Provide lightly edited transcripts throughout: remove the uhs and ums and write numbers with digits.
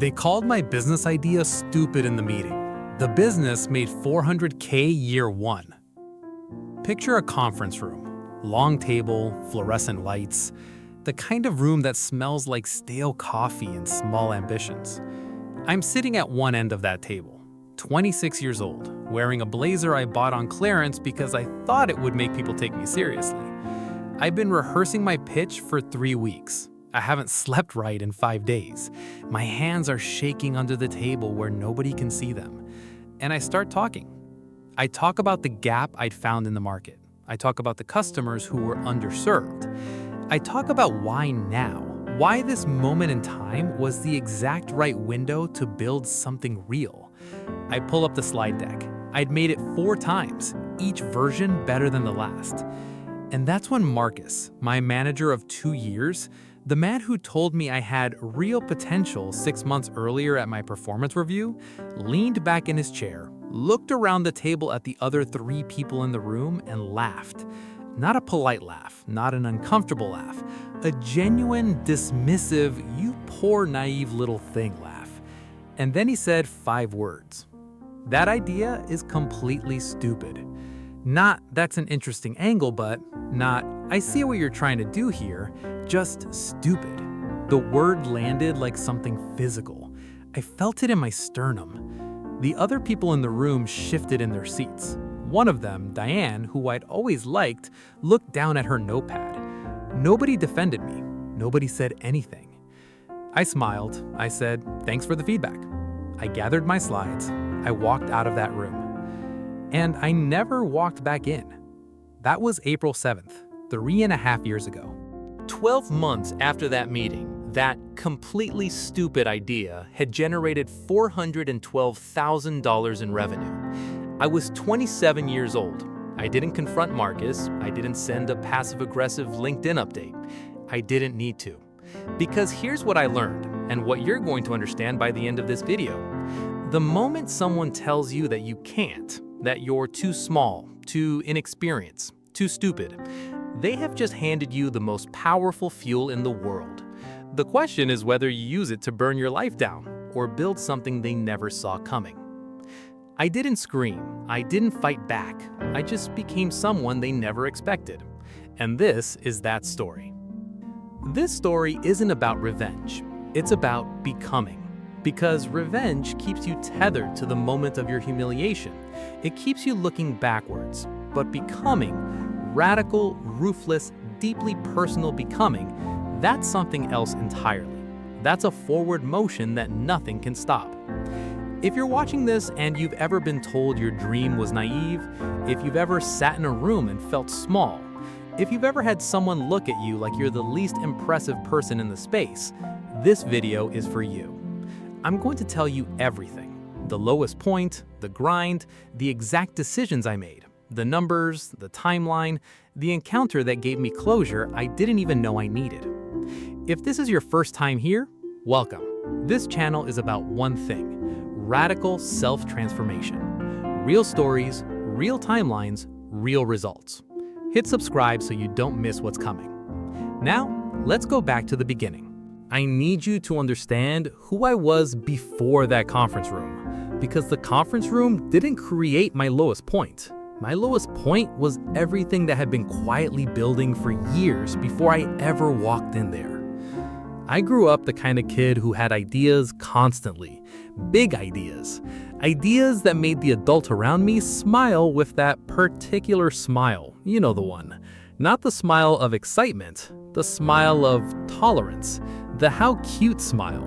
They called my business idea stupid in the meeting. The business made $400K year one. Picture a conference room, long table, fluorescent lights, the kind of room that smells like stale coffee and small ambitions. I'm sitting at one end of that table, 26 years old, wearing a blazer I bought on clearance because I thought it would make people take me seriously. I've been rehearsing my pitch for 3 weeks. I haven't slept right in 5 days. My hands are shaking under the table where nobody can see them. And I start talking. I talk about the gap I'd found in the market. I talk about the customers who were underserved. I talk about why now, why this moment in time was the exact right window to build something real. I pull up the slide deck. I'd made it 4 times, each version better than the last. And that's when Marcus, my manager of 2 years, the man who told me I had real potential 6 months earlier at my performance review, leaned back in his chair, looked around the table at the other 3 people in the room, and laughed. Not a polite laugh, not an uncomfortable laugh, a genuine, dismissive, you poor naive little thing laugh. And then he said 5 words. That idea is completely stupid. Not, that's an interesting angle, but not, I see what you're trying to do here, just stupid. The word landed like something physical. I felt it in my sternum. The other people in the room shifted in their seats. One of them, Diane, who I'd always liked, looked down at her notepad. Nobody defended me. Nobody said anything. I smiled. I said, thanks for the feedback. I gathered my slides. I walked out of that room. And I never walked back in. That was April 7th, 3.5 years ago. 12 months after that meeting, that completely stupid idea had generated $412,000 in revenue. I was 27 years old. I didn't confront Marcus. I didn't send a passive-aggressive LinkedIn update. I didn't need to. Because here's what I learned, and what you're going to understand by the end of this video. The moment someone tells you that you can't, that you're too small, too inexperienced, too stupid, they have just handed you the most powerful fuel in the world. The question is whether you use it to burn your life down or build something they never saw coming. I didn't scream. I didn't fight back. I just became someone they never expected. And this is that story. This story isn't about revenge. It's about becoming. Because revenge keeps you tethered to the moment of your humiliation. It keeps you looking backwards. But becoming, radical, ruthless, deeply personal becoming, that's something else entirely. That's a forward motion that nothing can stop. If you're watching this and you've ever been told your dream was naive, if you've ever sat in a room and felt small, if you've ever had someone look at you like you're the least impressive person in the space, this video is for you. I'm going to tell you everything. The lowest point, the grind, the exact decisions I made, the numbers, the timeline, the encounter that gave me closure I didn't even know I needed. If this is your first time here, welcome. This channel is about one thing: radical self-transformation. Real stories, real timelines, real results. Hit subscribe so you don't miss what's coming. Now, let's go back to the beginning. I need you to understand who I was before that conference room, because the conference room didn't create my lowest point. My lowest point was everything that had been quietly building for years before I ever walked in there. I grew up the kind of kid who had ideas constantly, big ideas, ideas that made the adult around me smile with that particular smile, you know the one. Not the smile of excitement, the smile of tolerance, the how cute smile.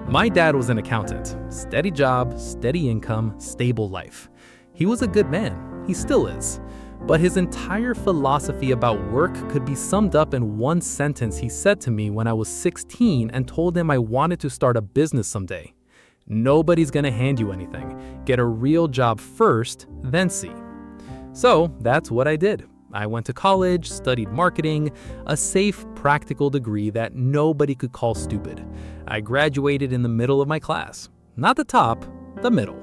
My dad was an accountant, steady job, steady income, stable life. He was a good man, he still is. But his entire philosophy about work could be summed up in one sentence he said to me when I was 16 and told him I wanted to start a business someday. Nobody's gonna hand you anything. Get a real job first, then see. So that's what I did. I went to college, studied marketing, a safe, practical degree that nobody could call stupid. I graduated in the middle of my class. Not the top, the middle.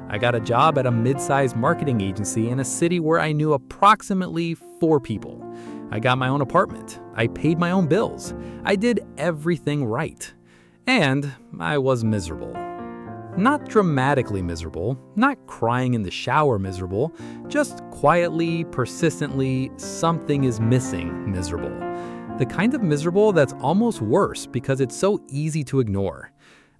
I got a job at a mid-sized marketing agency in a city where I knew approximately 4 people. I got my own apartment. I paid my own bills. I did everything right. And I was miserable. Not dramatically miserable, not crying in the shower miserable, just quietly, persistently, something is missing miserable. The kind of miserable that's almost worse because it's so easy to ignore.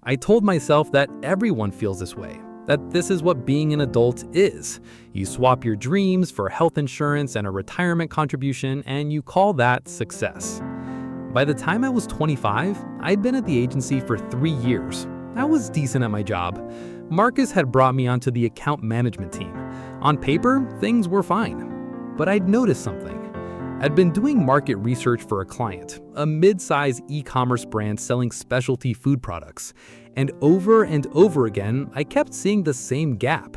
I told myself that everyone feels this way, that this is what being an adult is. You swap your dreams for health insurance and a retirement contribution, and you call that success. By the time I was 25, I'd been at the agency for 3 years. I was decent at my job. Marcus had brought me onto the account management team. On paper, things were fine. But I'd noticed something. I'd been doing market research for a client, a mid-size e-commerce brand selling specialty food products. And over again, I kept seeing the same gap.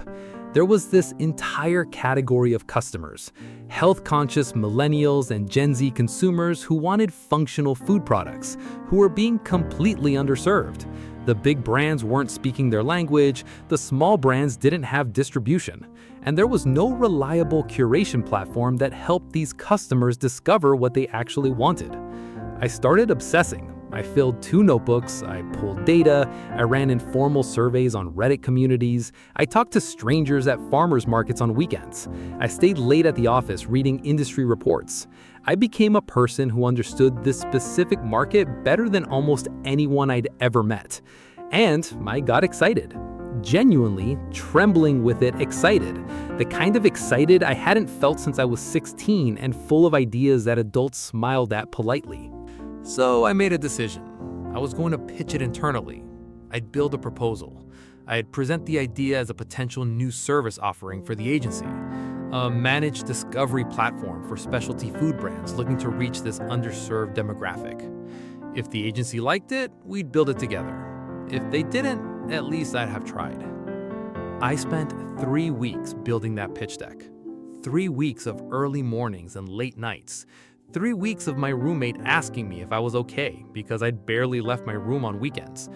There was this entire category of customers, health-conscious millennials and Gen Z consumers who wanted functional food products, who were being completely underserved. The big brands weren't speaking their language, the small brands didn't have distribution, and there was no reliable curation platform that helped these customers discover what they actually wanted. I started obsessing. I filled 2 notebooks, I pulled data, I ran informal surveys on Reddit communities, I talked to strangers at farmers markets on weekends. I stayed late at the office reading industry reports. I became a person who understood this specific market better than almost anyone I'd ever met. And I got excited. Genuinely, trembling with it, excited. The kind of excited I hadn't felt since I was 16 and full of ideas that adults smiled at politely. So I made a decision. I was going to pitch it internally. I'd build a proposal. I'd present the idea as a potential new service offering for the agency, a managed discovery platform for specialty food brands looking to reach this underserved demographic. If the agency liked it, we'd build it together. If they didn't, at least I'd have tried. I spent 3 weeks building that pitch deck. 3 weeks of early mornings and late nights. 3 weeks of my roommate asking me if I was okay because I'd barely left my room on weekends.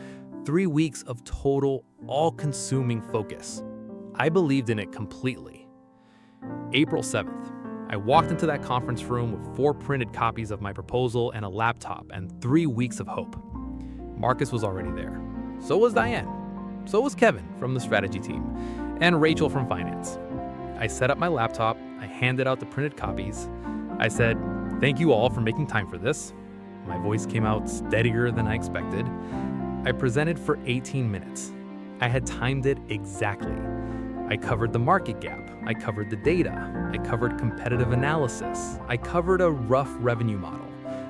3 weeks of total, all-consuming focus. I believed in it completely. April 7th, I walked into that conference room with 4 printed copies of my proposal and a laptop and 3 weeks of hope. Marcus was already there. So was Diane. So was Kevin from the strategy team, and Rachel from finance. I set up my laptop, I handed out the printed copies. I said, "Thank you all for making time for this." My voice came out steadier than I expected. I presented for 18 minutes. I had timed it exactly. I covered the market gap. I covered the data. I covered competitive analysis. I covered a rough revenue model.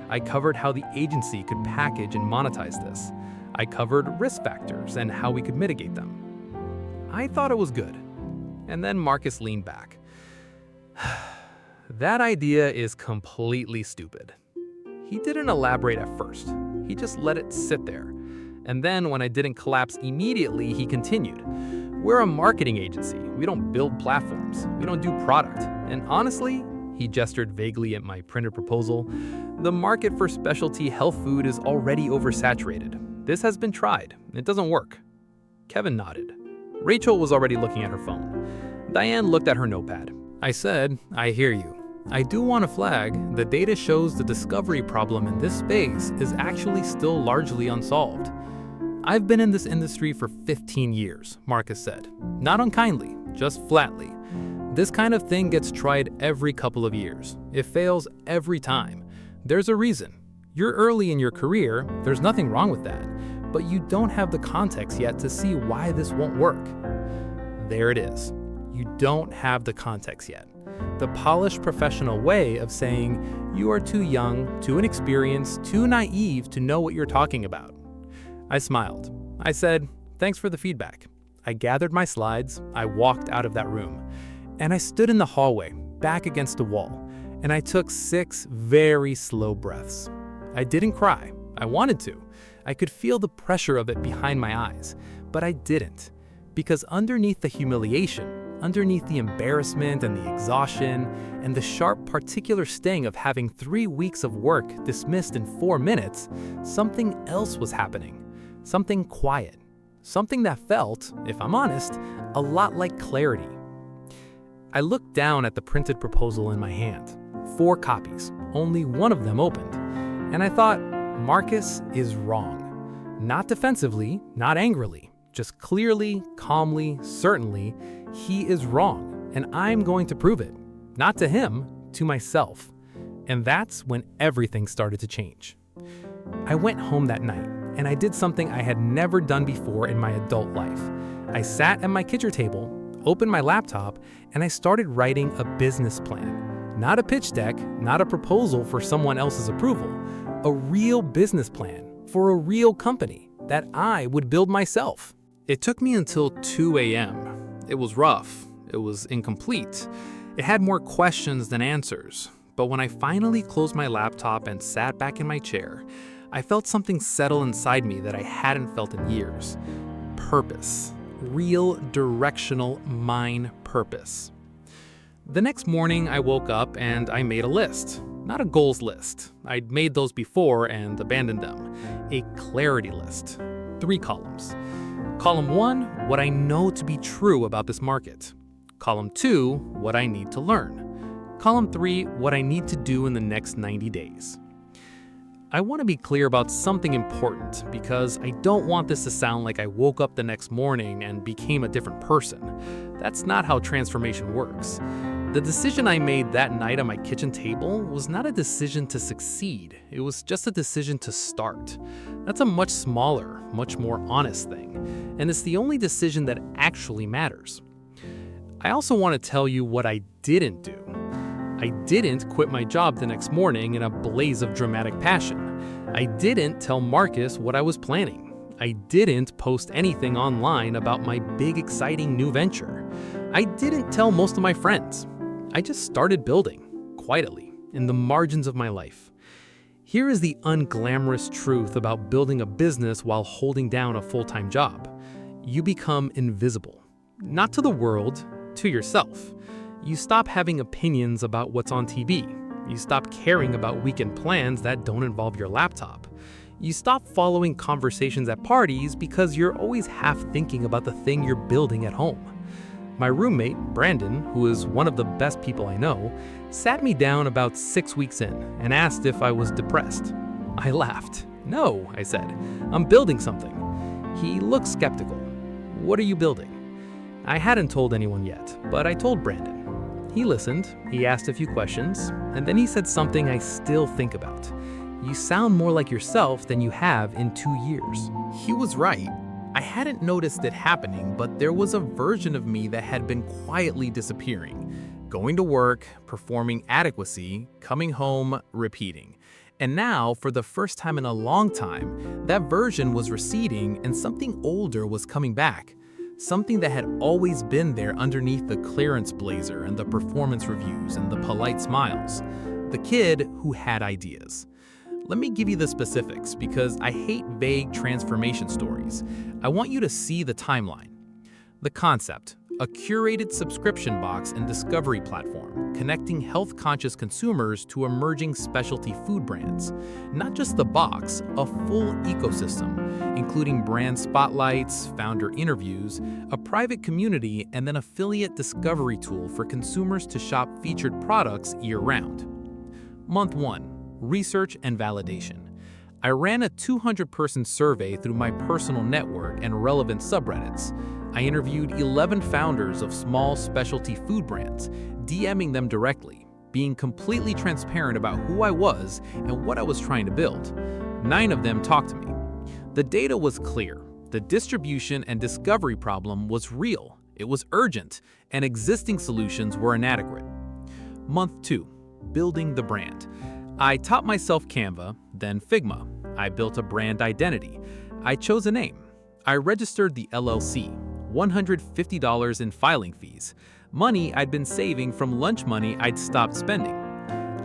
I covered how the agency could package and monetize this. I covered risk factors and how we could mitigate them. I thought it was good. And then Marcus leaned back. That idea is completely stupid. He didn't elaborate at first. He just let it sit there. And then when I didn't collapse immediately, he continued. We're a marketing agency. We don't build platforms. We don't do product. And honestly, he gestured vaguely at my printed proposal, the market for specialty health food is already oversaturated. This has been tried. It doesn't work. Kevin nodded. Rachel was already looking at her phone. Diane looked at her notepad. I said, I hear you. I do want to flag, the data shows the discovery problem in this space is actually still largely unsolved. I've been in this industry for 15 years, Marcus said. Not unkindly, just flatly. This kind of thing gets tried every couple of years. It fails every time. There's a reason. You're early in your career, there's nothing wrong with that, but you don't have the context yet to see why this won't work. There it is. You don't have the context yet. The polished professional way of saying you are too young, too inexperienced, too naive to know what you're talking about. I smiled. I said, thanks for the feedback. I gathered my slides, I walked out of that room, and I stood in the hallway, back against a wall, and I took 6 very slow breaths. I didn't cry. I wanted to. I could feel the pressure of it behind my eyes, but I didn't, because underneath the humiliation, underneath the embarrassment and the exhaustion, and the sharp particular sting of having 3 weeks of work dismissed in 4 minutes, something else was happening. Something quiet. Something that felt, if I'm honest, a lot like clarity. I looked down at the printed proposal in my hand. 4 copies, only one of them opened. And I thought, Marcus is wrong. Not defensively, not angrily, just clearly, calmly, certainly, he is wrong, and I'm going to prove it. Not to him, to myself. And that's when everything started to change. I went home that night, and I did something I had never done before in my adult life. I sat at my kitchen table, opened my laptop, and I started writing a business plan. Not a pitch deck, not a proposal for someone else's approval. A real business plan for a real company that I would build myself. It took me until 2 a.m. It was rough. It was incomplete. It had more questions than answers. But when I finally closed my laptop and sat back in my chair, I felt something settle inside me that I hadn't felt in years. Purpose. Real directional mine purpose. The next morning, I woke up and I made a list. Not a goals list. I'd made those before and abandoned them. A clarity list. 3 columns. Column 1, what I know to be true about this market. Column 2, what I need to learn. Column 3, what I need to do in the next 90 days. I want to be clear about something important because I don't want this to sound like I woke up the next morning and became a different person. That's not how transformation works. The decision I made that night on my kitchen table was not a decision to succeed. It was just a decision to start. That's a much smaller, much more honest thing. And it's the only decision that actually matters. I also want to tell you what I didn't do. I didn't quit my job the next morning in a blaze of dramatic passion. I didn't tell Marcus what I was planning. I didn't post anything online about my big, exciting new venture. I didn't tell most of my friends. I just started building, quietly, in the margins of my life. Here is the unglamorous truth about building a business while holding down a full-time job. You become invisible. Not to the world, to yourself. You stop having opinions about what's on TV. You stop caring about weekend plans that don't involve your laptop. You stop following conversations at parties because you're always half thinking about the thing you're building at home. My roommate, Brandon, who is one of the best people I know, sat me down about 6 weeks in and asked if I was depressed. I laughed. No, I said, I'm building something. He looked skeptical. What are you building? I hadn't told anyone yet, but I told Brandon. He listened, he asked a few questions, and then he said something I still think about. You sound more like yourself than you have in 2 years. He was right. I hadn't noticed it happening, but there was a version of me that had been quietly disappearing. Going to work, performing adequacy, coming home, repeating. And now, for the first time in a long time, that version was receding and something older was coming back. Something that had always been there underneath the clearance blazer and the performance reviews and the polite smiles. The kid who had ideas. Let me give you the specifics because I hate vague transformation stories. I want you to see the timeline. The concept, a curated subscription box and discovery platform connecting health-conscious consumers to emerging specialty food brands. Not just the box, a full ecosystem, including brand spotlights, founder interviews, a private community, and an affiliate discovery tool for consumers to shop featured products year-round. Month 1. Research and validation. I ran a 200-person survey through my personal network and relevant subreddits. I interviewed 11 founders of small specialty food brands, DMing them directly, being completely transparent about who I was and what I was trying to build. 9 of them talked to me. The data was clear. The distribution and discovery problem was real. It was urgent, and existing solutions were inadequate. Month 2. Building the brand. I taught myself Canva, then Figma. I built a brand identity. I chose a name. I registered the LLC, $150 in filing fees, money I'd been saving from lunch money I'd stopped spending.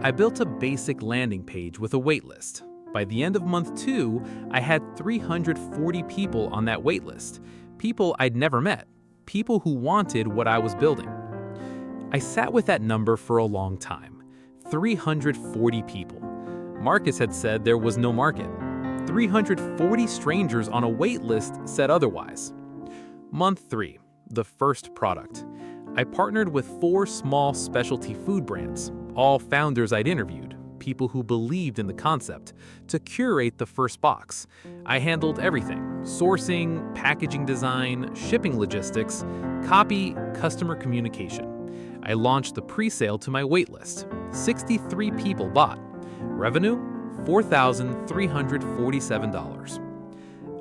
I built a basic landing page with a waitlist. By the end of month 2, I had 340 people on that waitlist, people I'd never met, people who wanted what I was building. I sat with that number for a long time. 340 people. Marcus had said there was no market. 340 strangers on a wait list said otherwise. Month 3, the first product. I partnered with 4 small specialty food brands, all founders I'd interviewed, people who believed in the concept to curate the first box. I handled everything: sourcing, packaging design, shipping logistics, copy, customer communication. I launched the pre-sale to my waitlist. 63 people bought. Revenue? $4,347.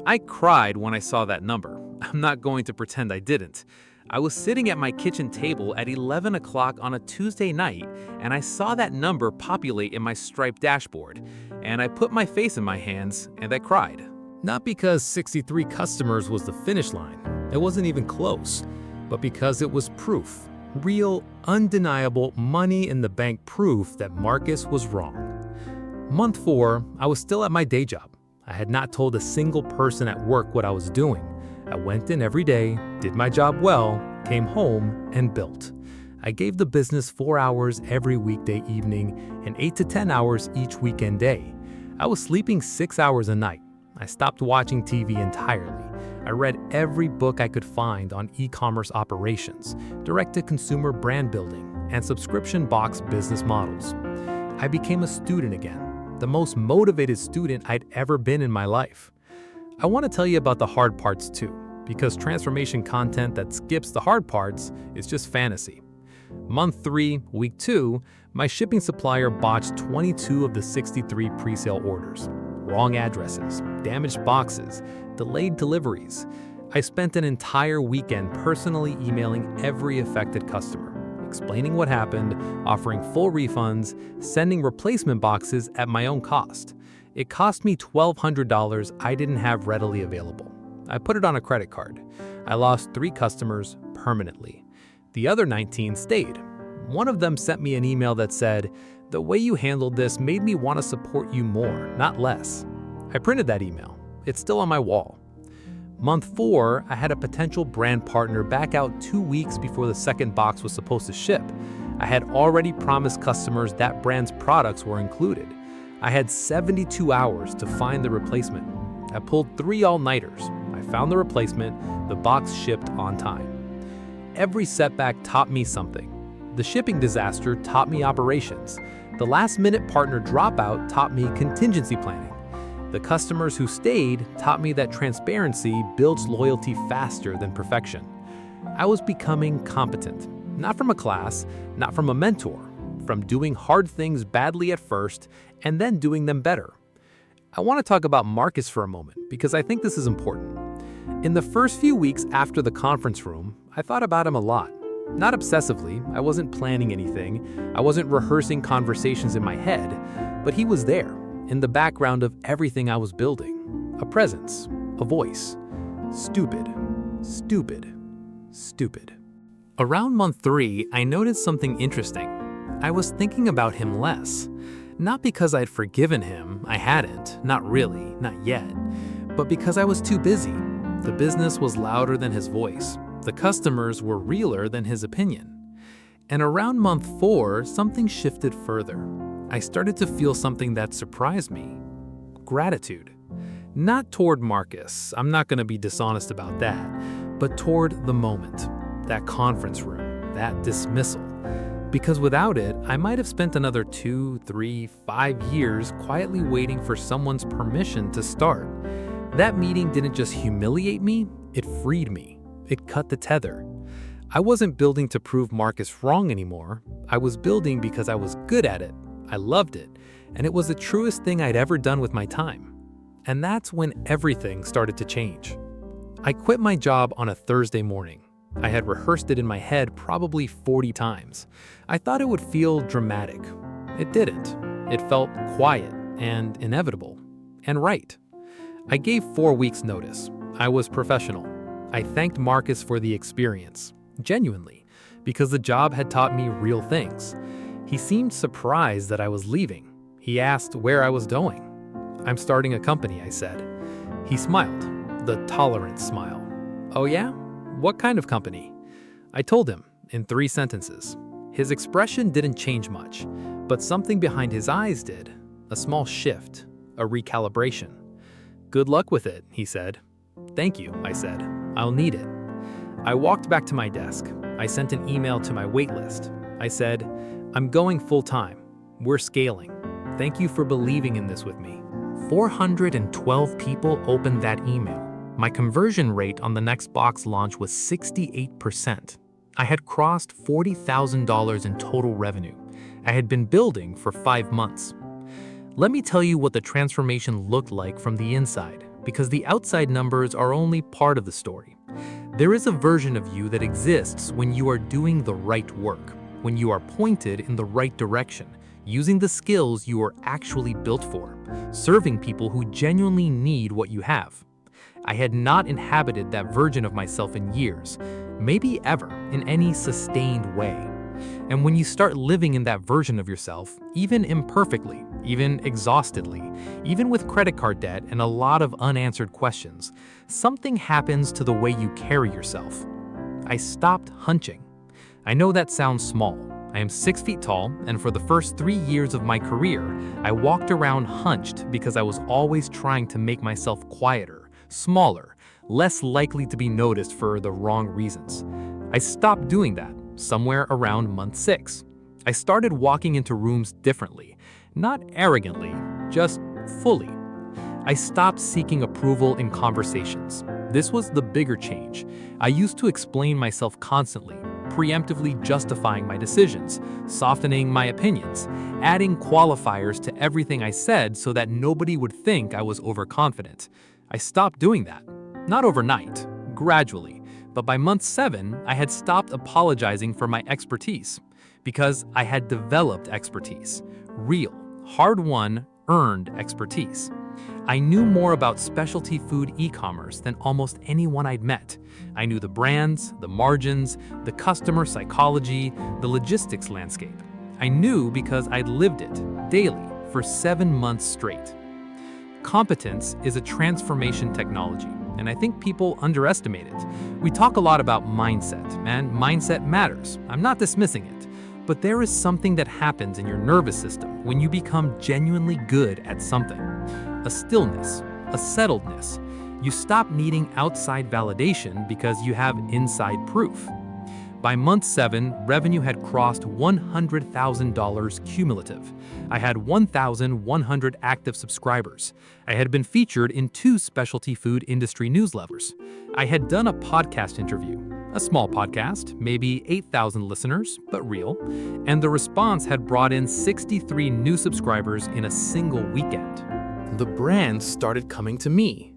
I cried when I saw that number. I'm not going to pretend I didn't. I was sitting at my kitchen table at 11 o'clock on a Tuesday night, and I saw that number populate in my Stripe dashboard, and I put my face in my hands and I cried. Not because 63 customers was the finish line. It wasn't even close, but because it was proof. Real, undeniable money-in-the-bank proof that Marcus was wrong. Month 4, I was still at my day job. I had not told a single person at work what I was doing. I went in every day, did my job well, came home, and built. I gave the business 4 hours every weekday evening and 8 to 10 hours each weekend day. I was sleeping 6 hours a night. I stopped watching TV entirely. I read every book I could find on e-commerce operations, direct-to-consumer brand building, and subscription box business models. I became a student again, the most motivated student I'd ever been in my life. I want to tell you about the hard parts too, because transformation content that skips the hard parts is just fantasy. Month 3, week 2, my shipping supplier botched 22 of the 63 pre-sale orders. Wrong addresses, damaged boxes, delayed deliveries. I spent an entire weekend personally emailing every affected customer, explaining what happened, offering full refunds, sending replacement boxes at my own cost. It cost me $1,200 I didn't have readily available. I put it on a credit card. I lost 3 customers permanently. The other 19 stayed. One of them sent me an email that said, "The way you handled this made me want to support you more, not less." I printed that email. It's still on my wall. Month 4, I had a potential brand partner back out 2 weeks before the second box was supposed to ship. I had already promised customers that brand's products were included. I had 72 hours to find the replacement. I pulled 3 all-nighters. I found the replacement. The box shipped on time. Every setback taught me something. The shipping disaster taught me operations. The last-minute partner dropout taught me contingency planning. The customers who stayed taught me that transparency builds loyalty faster than perfection. I was becoming competent, not from a class, not from a mentor, from doing hard things badly at first and then doing them better. I want to talk about Marcus for a moment because I think this is important. In the first few weeks after the conference room, I thought about him a lot. Not obsessively, I wasn't planning anything, I wasn't rehearsing conversations in my head, but he was there, in the background of everything I was building. A presence, a voice. Stupid, stupid, stupid. Around month 3, I noticed something interesting. I was thinking about him less. Not because I'd forgiven him, I hadn't, not really, not yet, but because I was too busy. The business was louder than his voice. The customers were realer than his opinion. And around month 4, something shifted further. I started to feel something that surprised me. Gratitude. Not toward Marcus, I'm not going to be dishonest about that, but toward the moment, that conference room, that dismissal. Because without it, I might have spent another 2, 3, 5 years quietly waiting for someone's permission to start. That meeting didn't just humiliate me, it freed me. It cut the tether. I wasn't building to prove Marcus wrong anymore. I was building because I was good at it. I loved it, and it was the truest thing I'd ever done with my time. And that's when everything started to change. I quit my job on a Thursday morning. I had rehearsed it in my head probably 40 times. I thought it would feel dramatic. It didn't. It felt quiet and inevitable and right. I gave 4 weeks' notice. I was professional. I thanked Marcus for the experience, genuinely, because the job had taught me real things. He seemed surprised that I was leaving. He asked where I was going. "I'm starting a company," I said. He smiled, the tolerant smile. "Oh yeah? What kind of company?" I told him in 3 sentences. His expression didn't change much, but something behind his eyes did. A small shift, a recalibration. "Good luck with it," he said. "Thank you," I said. "I'll need it." I walked back to my desk. I sent an email to my waitlist. I said, "I'm going full-time. We're scaling. Thank you for believing in this with me. 412 people opened that email. My conversion rate on the next box launch was 68%. I had crossed $40,000 in total revenue. I had been building for 5 months. Let me tell you what the transformation looked like from the inside, because the outside numbers are only part of the story. There is a version of you that exists when you are doing the right work, when you are pointed in the right direction, using the skills you are actually built for, serving people who genuinely need what you have. I had not inhabited that version of myself in years, maybe ever, in any sustained way. And when you start living in that version of yourself, even imperfectly, even exhaustedly, even with credit card debt and a lot of unanswered questions, something happens to the way you carry yourself. I stopped hunching. I know that sounds small. I am 6 feet tall, and for the first 3 years of my career, I walked around hunched because I was always trying to make myself quieter, smaller, less likely to be noticed for the wrong reasons. I stopped doing that somewhere around month 6. I started walking into rooms differently, not arrogantly, just fully. I stopped seeking approval in conversations. This was the bigger change. I used to explain myself constantly, preemptively justifying my decisions, softening my opinions, adding qualifiers to everything I said so that nobody would think I was overconfident. I stopped doing that. Not overnight, gradually, but by month 7, I had stopped apologizing for my expertise because I had developed expertise, real, hard-won, earned expertise. I knew more about specialty food e-commerce than almost anyone I'd met. I knew the brands, the margins, the customer psychology, the logistics landscape. I knew because I'd lived it daily for 7 months straight. Competence is a transformation technology, and I think people underestimate it. We talk a lot about mindset, and mindset matters. I'm not dismissing it. But there is something that happens in your nervous system when you become genuinely good at something. A stillness, a settledness. You stop needing outside validation because you have inside proof. By month 7, revenue had crossed $100,000 cumulative. I had 1,100 active subscribers. I had been featured in 2 specialty food industry newsletters. I had done a podcast interview, a small podcast, maybe 8,000 listeners, but real, and the response had brought in 63 new subscribers in a single weekend. The brands started coming to me.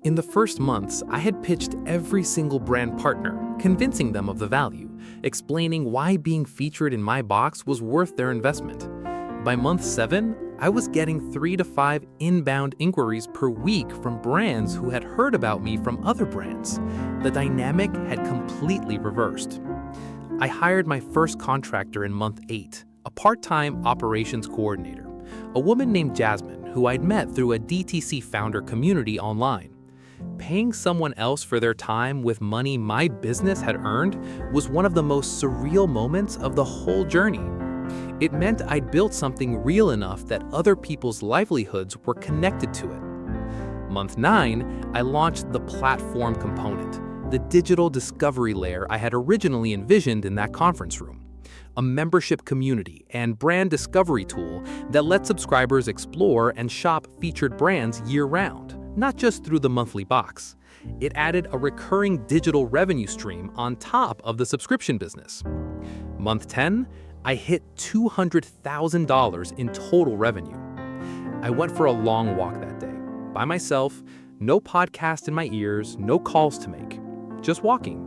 In the first months, I had pitched every single brand partner, convincing them of the value, explaining why being featured in my box was worth their investment. By month 7, I was getting 3 to 5 inbound inquiries per week from brands who had heard about me from other brands. The dynamic had completely reversed. I hired my first contractor in month 8, a part-time operations coordinator, a woman named Jasmine who I'd met through a DTC founder community online. Paying someone else for their time with money my business had earned was one of the most surreal moments of the whole journey. It meant I'd built something real enough that other people's livelihoods were connected to it. Month 9, I launched the platform component, the digital discovery layer I had originally envisioned in that conference room. A membership community and brand discovery tool that lets subscribers explore and shop featured brands year-round, not just through the monthly box. It added a recurring digital revenue stream on top of the subscription business. Month 10, I hit $200,000 in total revenue. I went for a long walk that day, by myself, no podcast in my ears, no calls to make, just walking.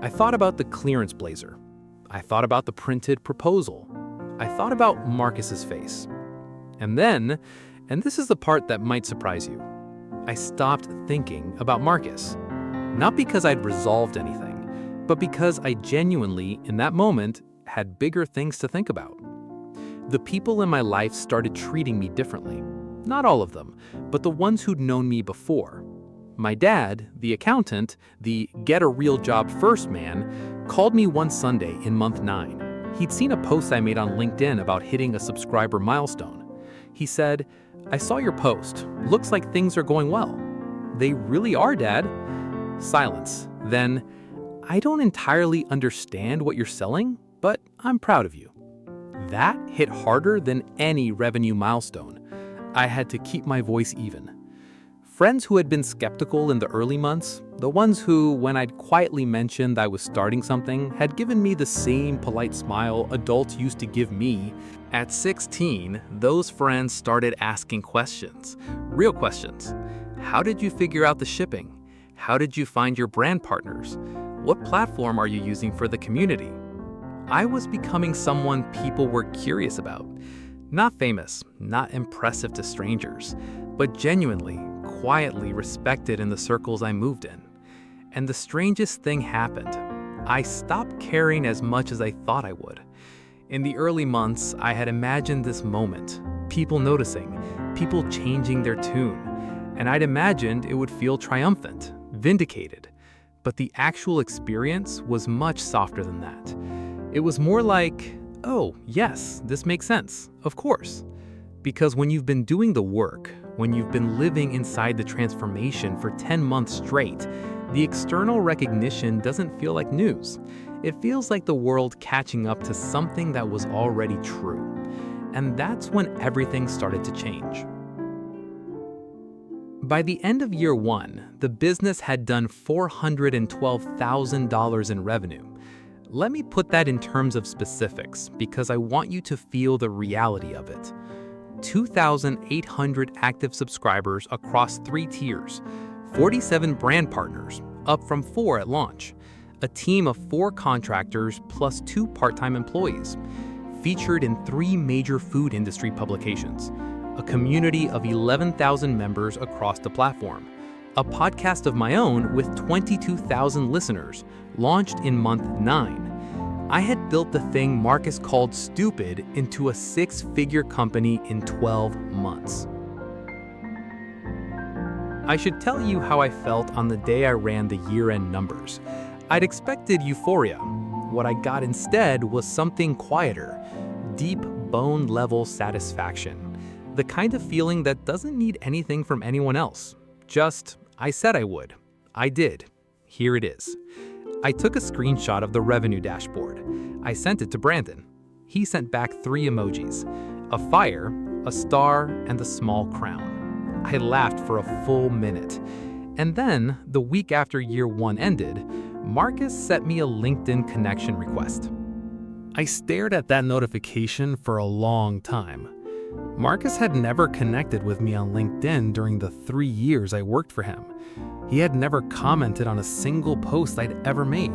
I thought about the clearance blazer. I thought about the printed proposal. I thought about Marcus's face. And then, and this is the part that might surprise you, I stopped thinking about Marcus. Not because I'd resolved anything, but because I genuinely, in that moment, had bigger things to think about. The people in my life started treating me differently. Not all of them, but the ones who'd known me before. My dad, the accountant, the get a real job first man, called me one Sunday in month 9. He'd seen a post I made on LinkedIn about hitting a subscriber milestone. He said, "I saw your post. Looks like things are going well." "They really are, Dad." Silence. Then, "I don't entirely understand what you're selling, but I'm proud of you." That hit harder than any revenue milestone. I had to keep my voice even. Friends who had been skeptical in the early months, the ones who, when I'd quietly mentioned I was starting something, had given me the same polite smile adults used to give me. At 16, those friends started asking questions, real questions. How did you figure out the shipping? How did you find your brand partners? What platform are you using for the community? I was becoming someone people were curious about. Not famous, not impressive to strangers, but genuinely, quietly respected in the circles I moved in. And the strangest thing happened. I stopped caring as much as I thought I would. In the early months, I had imagined this moment, people noticing, people changing their tune, and I'd imagined it would feel triumphant, vindicated. But the actual experience was much softer than that. It was more like, oh, yes, this makes sense, of course. Because when you've been doing the work, when you've been living inside the transformation for 10 months straight, the external recognition doesn't feel like news. It feels like the world catching up to something that was already true. And that's when everything started to change. By the end of year one, the business had done $412,000 in revenue. Let me put that in terms of specifics because I want you to feel the reality of it. 2,800 active subscribers across 3 tiers, 47 brand partners, up from 4 at launch, a team of 4 contractors plus 2 part-time employees, featured in 3 major food industry publications, a community of 11,000 members across the platform, a podcast of my own with 22,000 listeners, launched in month 9. I had built the thing Marcus called stupid into a 6-figure company in 12 months. I should tell you how I felt on the day I ran the year-end numbers. I'd expected euphoria. What I got instead was something quieter, deep bone-level satisfaction. The kind of feeling that doesn't need anything from anyone else. Just, I said I would. I did. Here it is. I took a screenshot of the revenue dashboard. I sent it to Brandon. He sent back 3 emojis, a fire, a star, and a small crown. I laughed for a full minute. And then, the week after year 1 ended, Marcus sent me a LinkedIn connection request. I stared at that notification for a long time. Marcus had never connected with me on LinkedIn during the 3 years I worked for him. He had never commented on a single post I'd ever made.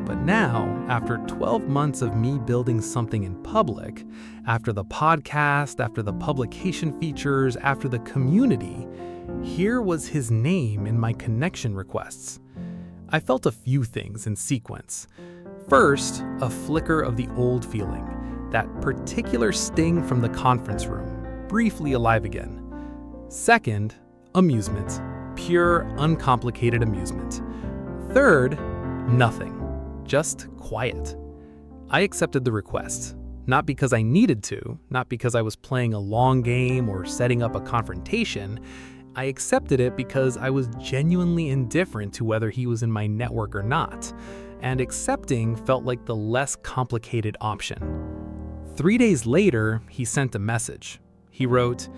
But now, after 12 months of me building something in public, after the podcast, after the publication features, after the community, here was his name in my connection requests. I felt a few things in sequence. First, a flicker of the old feeling, that particular sting from the conference room, briefly alive again. Second, amusement. Pure, uncomplicated amusement. Third, nothing. Just quiet. I accepted the request, not because I needed to, not because I was playing a long game or setting up a confrontation. I accepted it because I was genuinely indifferent to whether he was in my network or not, and accepting felt like the less complicated option. 3 days later, he sent a message. He wrote,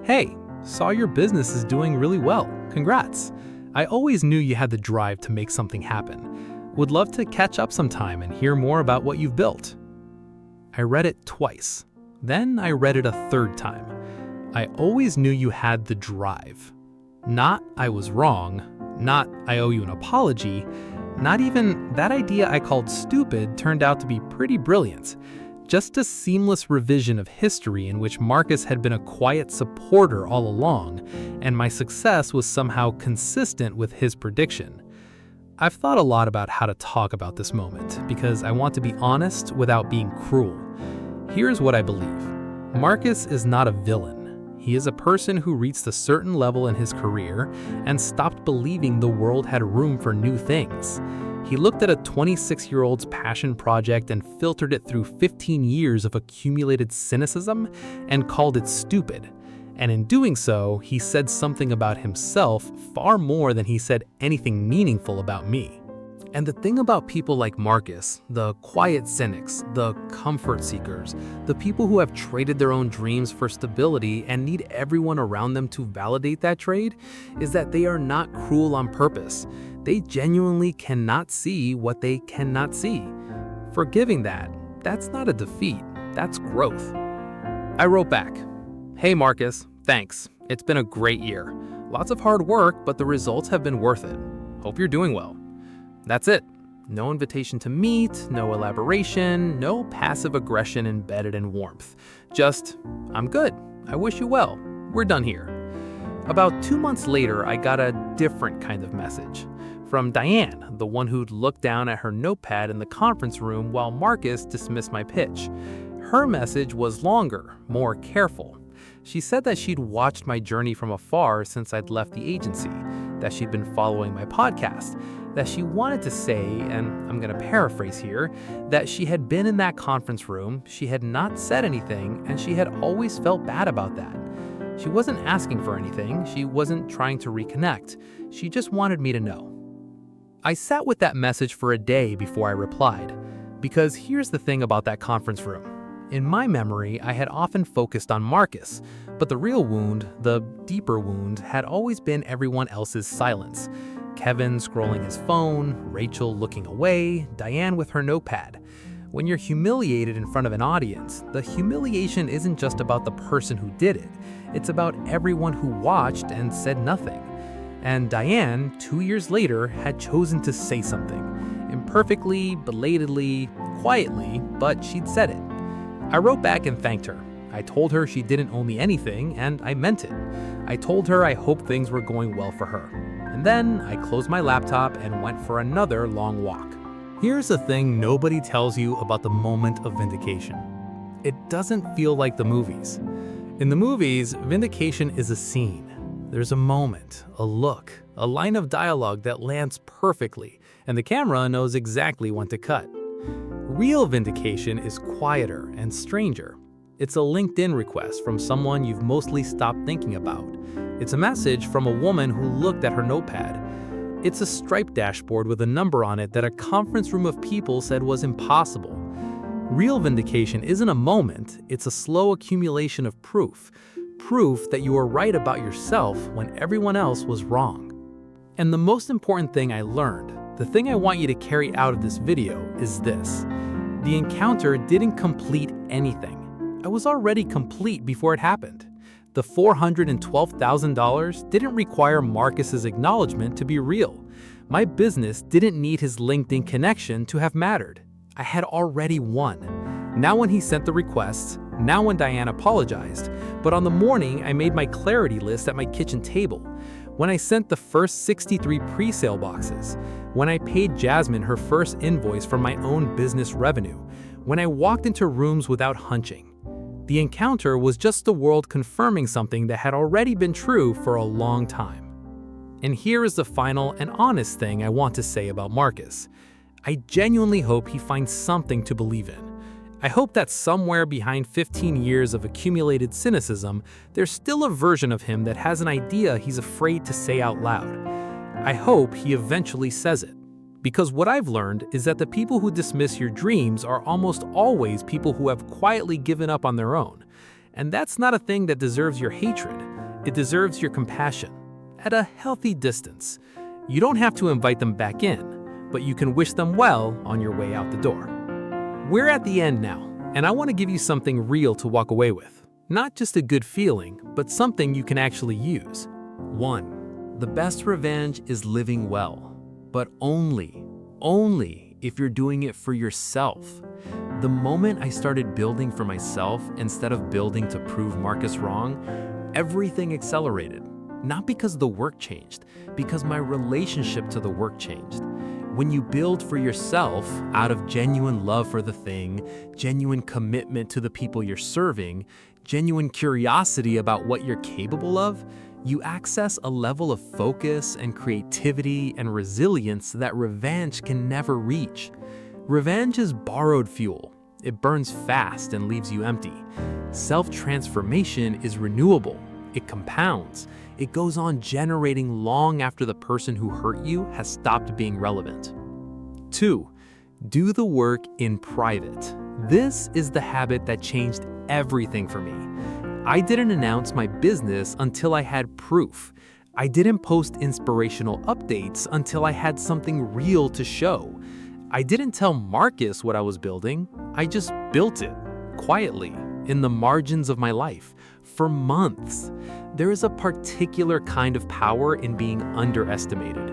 "Hey, saw your business is doing really well. Congrats. I always knew you had the drive to make something happen. Would love to catch up sometime and hear more about what you've built." I read it twice. Then I read it a third time. I always knew you had the drive. Not I was wrong, not I owe you an apology, not even that idea I called stupid turned out to be pretty brilliant. Just a seamless revision of history in which Marcus had been a quiet supporter all along, and my success was somehow consistent with his prediction. I've thought a lot about how to talk about this moment because I want to be honest without being cruel. Here's what I believe. Marcus is not a villain. He is a person who reached a certain level in his career and stopped believing the world had room for new things. He looked at a 26-year-old's passion project and filtered it through 15 years of accumulated cynicism and called it stupid. And in doing so, he said something about himself far more than he said anything meaningful about me. And the thing about people like Marcus, the quiet cynics, the comfort seekers, the people who have traded their own dreams for stability and need everyone around them to validate that trade, is that they are not cruel on purpose. They genuinely cannot see what they cannot see. Forgiving that's not a defeat, that's growth. I wrote back, "Hey Marcus, thanks. It's been a great year. Lots of hard work, but the results have been worth it. Hope you're doing well." That's it. No invitation to meet, no elaboration, no passive aggression embedded in warmth. Just, "I'm good. I wish you well. We're done here." About 2 months later, I got a different kind of message. From Diane, the one who'd looked down at her notepad in the conference room while Marcus dismissed my pitch. Her message was longer, more careful. She said that she'd watched my journey from afar since I'd left the agency, that she'd been following my podcast, that she wanted to say, and I'm going to paraphrase here, that she had been in that conference room, she had not said anything, and she had always felt bad about that. She wasn't asking for anything, she wasn't trying to reconnect, she just wanted me to know. I sat with that message for a day before I replied, because here's the thing about that conference room. In my memory, I had often focused on Marcus, but the real wound, the deeper wound, had always been everyone else's silence. Kevin scrolling his phone, Rachel looking away, Diane with her notepad. When you're humiliated in front of an audience, the humiliation isn't just about the person who did it. It's about everyone who watched and said nothing. And Diane, 2 years later, had chosen to say something. Imperfectly, belatedly, quietly, but she'd said it. I wrote back and thanked her. I told her she didn't owe me anything, and I meant it. I told her I hoped things were going well for her. And then I closed my laptop and went for another long walk. Here's the thing nobody tells you about the moment of vindication. It doesn't feel like the movies. In the movies, vindication is a scene. There's a moment, a look, a line of dialogue that lands perfectly, and the camera knows exactly when to cut. Real vindication is quieter and stranger. It's a LinkedIn request from someone you've mostly stopped thinking about. It's a message from a woman who looked at her notepad. It's a striped dashboard with a number on it that a conference room of people said was impossible. Real vindication isn't a moment, it's a slow accumulation of proof. Proof that you were right about yourself when everyone else was wrong. And the most important thing I learned, the thing I want you to carry out of this video, is this. The encounter didn't complete anything. I was already complete before it happened. The $412,000 didn't require Marcus's acknowledgement to be real. My business didn't need his LinkedIn connection to have mattered. I had already won. Now when he sent the request, now when Diane apologized, but on the morning I made my clarity list at my kitchen table, when I sent the first 63 pre-sale boxes, when I paid Jasmine her first invoice from my own business revenue, when I walked into rooms without hunching. The encounter was just the world confirming something that had already been true for a long time. And here is the final and honest thing I want to say about Marcus. I genuinely hope he finds something to believe in. I hope that somewhere behind 15 years of accumulated cynicism, there's still a version of him that has an idea he's afraid to say out loud. I hope he eventually says it. Because what I've learned is that the people who dismiss your dreams are almost always people who have quietly given up on their own. And that's not a thing that deserves your hatred. It deserves your compassion. At a healthy distance. You don't have to invite them back in, but you can wish them well on your way out the door. We're at the end now, and I want to give you something real to walk away with. Not just a good feeling, but something you can actually use. 1. The best revenge is living well. But only if you're doing it for yourself. The moment I started building for myself instead of building to prove Marcus wrong, everything accelerated. Not because the work changed, because my relationship to the work changed. When you build for yourself out of genuine love for the thing, genuine commitment to the people you're serving, genuine curiosity about what you're capable of, you access a level of focus and creativity and resilience that revenge can never reach. Revenge is borrowed fuel. It burns fast and leaves you empty. Self-transformation is renewable. It compounds. It goes on generating long after the person who hurt you has stopped being relevant. 2. Do the work in private. This is the habit that changed everything for me. I didn't announce my business until I had proof. I didn't post inspirational updates until I had something real to show. I didn't tell Marcus what I was building. I just built it, quietly, in the margins of my life, for months. There is a particular kind of power in being underestimated.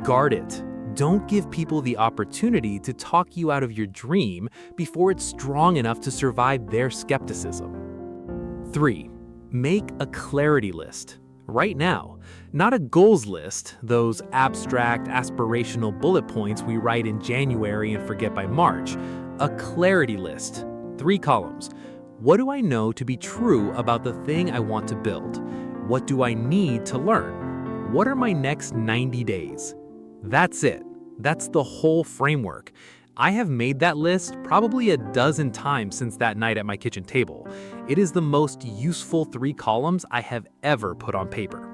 Guard it. Don't give people the opportunity to talk you out of your dream before it's strong enough to survive their skepticism. 3. Make a clarity list. Right now, not a goals list, those abstract, aspirational bullet points we write in January and forget by March. A clarity list. 3 columns. What do I know to be true about the thing I want to build? What do I need to learn? What are my next 90 days? That's it. That's the whole framework. I have made that list probably a dozen times since that night at my kitchen table. It is the most useful 3 columns I have ever put on paper.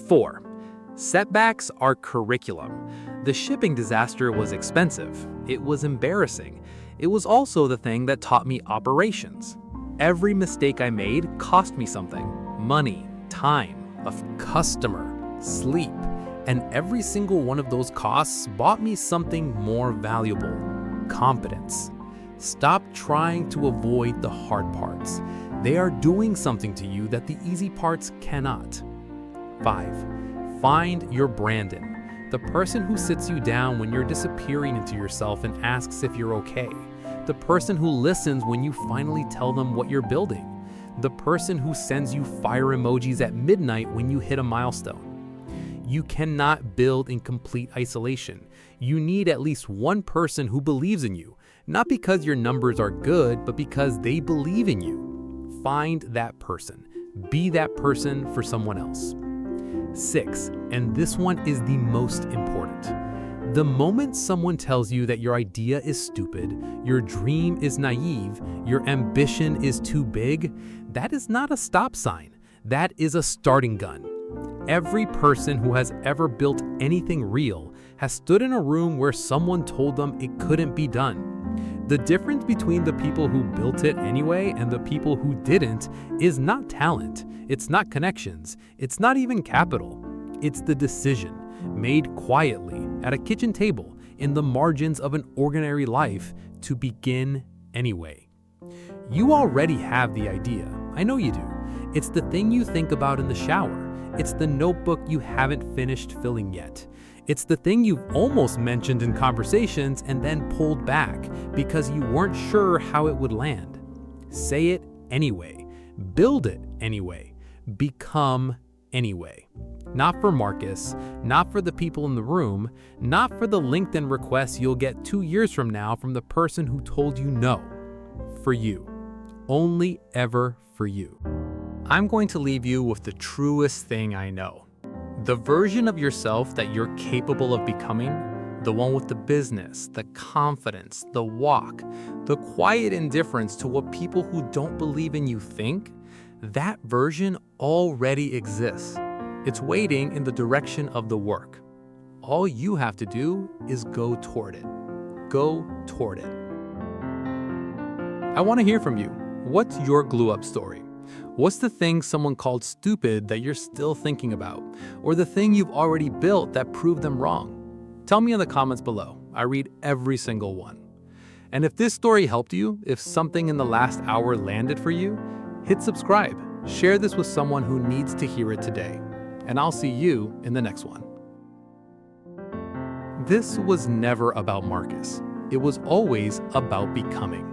4. Setbacks are curriculum. The shipping disaster was expensive. It was embarrassing. It was also the thing that taught me operations. Every mistake I made cost me something: money, time, a customer, sleep. And every single one of those costs bought me something more valuable: competence. Stop trying to avoid the hard parts. They are doing something to you that the easy parts cannot. 5. Find your Brandon, the person who sits you down when you're disappearing into yourself and asks if you're okay. The person who listens when you finally tell them what you're building. The person who sends you fire emojis at midnight when you hit a milestone. You cannot build in complete isolation. You need at least one person who believes in you, not because your numbers are good, but because they believe in you. Find that person. Be that person for someone else. 6, and this one is the most important. The moment someone tells you that your idea is stupid, your dream is naive, your ambition is too big, that is not a stop sign. That is a starting gun. Every person who has ever built anything real has stood in a room where someone told them it couldn't be done. The difference between the people who built it anyway and the people who didn't is not talent, it's not connections, it's not even capital. It's the decision, made quietly at a kitchen table in the margins of an ordinary life, to begin anyway. You already have the idea. I know you do. It's the thing you think about in the shower. It's the notebook you haven't finished filling yet. It's the thing you've almost mentioned in conversations and then pulled back because you weren't sure how it would land. Say it anyway. Build it anyway. Become anyway. Not for Marcus, not for the people in the room, not for the LinkedIn requests you'll get 2 years from now from the person who told you no. For you. Only ever for you. I'm going to leave you with the truest thing I know. The version of yourself that you're capable of becoming, the one with the business, the confidence, the walk, the quiet indifference to what people who don't believe in you think, that version already exists. It's waiting in the direction of the work. All you have to do is go toward it. Go toward it. I want to hear from you. What's your glue-up story? What's the thing someone called stupid that you're still thinking about? Or the thing you've already built that proved them wrong? Tell me in the comments below. I read every single one. And if this story helped you, if something in the last hour landed for you, hit subscribe. Share this with someone who needs to hear it today. And I'll see you in the next one. This was never about Marcus. It was always about becoming.